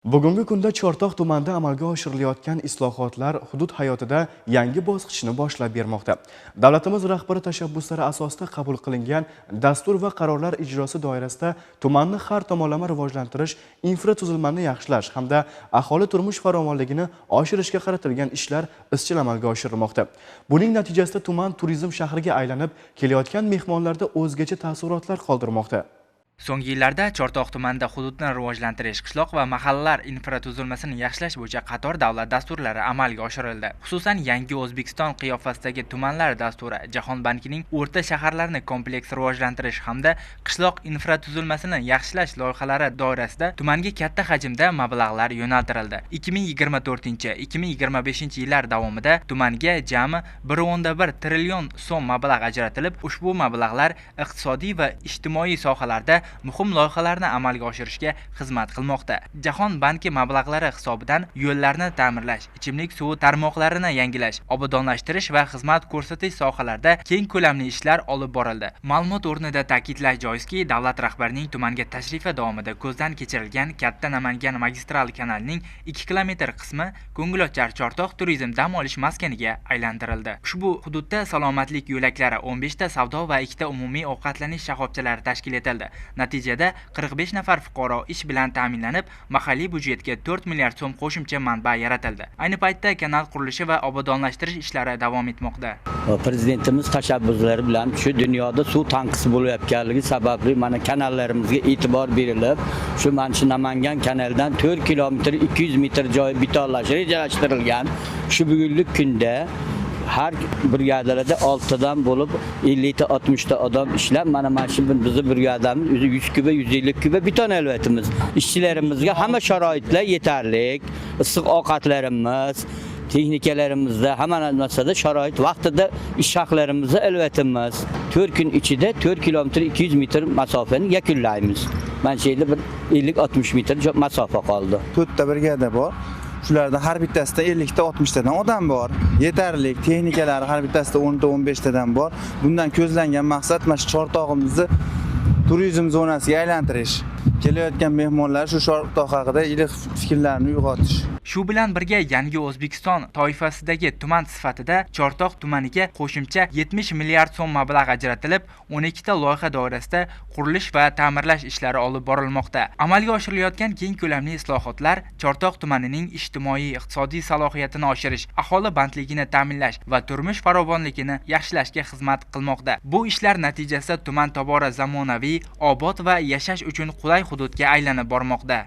Bugungi kunda Chortoq tumanida amalga oshirilayotgan islohotlar hudud hayotida yangi bosqichni boshlab bermoqda. Davlatimiz rahbari tashabbuslari asosida qabul qilingan dastur va qarorlar ijrosi doirasida tumanni har tomonlama rivojlantirish, infratuzilmani yaxshilash hamda aholi turmush farovonligini oshirishga qaratilgan ishlar izchil amalga oshirilmoqda. Buning natijasida tuman turizm shahriga aylanib kelayotgan mehmonlarda o'zgacha taassurotlar qoldirmoqda. So'nggi yillarda Chortoq tumanida hududni rivojlantirish, qishloq va mahallalar infratuzilmasini yaxshilash bo'yicha qator davlat dasturlari amalga oshirildi. Xususan, Yangi O'zbekiston qiyofasidagi tumanlar dasturi, Jahon bankining o'rta shaharlarni kompleks rivojlantirish hamda qishloq infratuzilmasini yaxshilash loyihalari doirasida tumanga katta hajmda mablag'lar yo'naltirildi. 2024-2025 yillar davomida tumanga jami 1.1 trillion so'm mablag' ajratilib, ushbu mablag'lar iqtisodiy va ijtimoiy sohalarda muhim loyihalarni amalga oshirishga xizmat qilmoqda. Jahon banki mablag'lari hisobidan yo'llarni ta'mirlash, ichimlik suvi tarmoqlarini yangilash, obodonlashtirish va xizmat ko'rsatish sohalarida keng ko'lamli ishlar olib borildi. Ma'lumot o'rnida ta'kidlash joizki, davlat rahbarining tumanga tashrifi davomida ko'zdan kechirilgan Katta Namangan magistral kanalining 2 kilometr qismi ko'ngilochar Chortoq turizm dam olish maskaniga aylantirildi. Ushbu hududda salomatlik yo'laklari, 15 ta savdo va 2 ta umumiy ovqatlanish shoxobchalari tashkil etildi. Natijada 45 nafar fuqaro ish bilan ta'minlanib, mahalliy byudjetga 4 milliard so'm qo'shimcha manba yaratildi. Ayni paytda kanal qurilishi va obodonlashtirish ishlari davom etmoqda. Prezidentimiz tashabbuslari bilan shu dunyoda suv tanqisi bo'layotganligi sababli mana kanallarimizga e'tibor berilib, shu Namangan kanalidan 4 kilometr 200 metr joy betonlash rejalashtirilgan. Shu bugungi kunda har brigadalarda 6 dan bo'lib 50 ta 60 ta odam ishlab, mana shu bizning brigadamiz 100 kuba 150 kuba beton elvatimiz. Ishchilarimizga hamma sharoitlar yetarli, issiq ovqatlarimiz, texnikalarimizda hamma narsada sharoit vaqtida ish haqlarimizni elvatimiz. 4 kun ichida 4 kilometr 200 metr masofani yakunlaymiz. Mana shu yerda bir 50-60 metr masofa qoldi. 4 ta brigada bor. Shularda har bittasida 50 ta 60 tadan odam bor. Yetarli texnikalari har bittasida 10 ta 15 tadan bor. Bundan ko'zlangan maqsad mana shu Chortog'imizni turizm zonasiga aylantirish. Kelayotgan mehmonlar shu Chortoq haqida iliq fikrlarni uyg'otish. Shu bilan birga Yangi O'zbekiston toifasidagi tuman sifatida Chortoq tumaniga qo'shimcha 70 milliard so'm mablag' ajratilib, 12 ta loyiha doirasida qurilish va ta'mirlash ishlari olib borilmoqda. Amalga oshirilayotgan keng ko'lamli islohotlar Chortoq tumanining ijtimoiy-iqtisodiy salohiyatini oshirish, aholi bandligini ta'minlash va turmush farovonligini yaxshilashga xizmat qilmoqda. Bu ishlar natijasida tuman tobora zamonaviy, obod va yashash uchun qulay hududga aylanib bormoqda.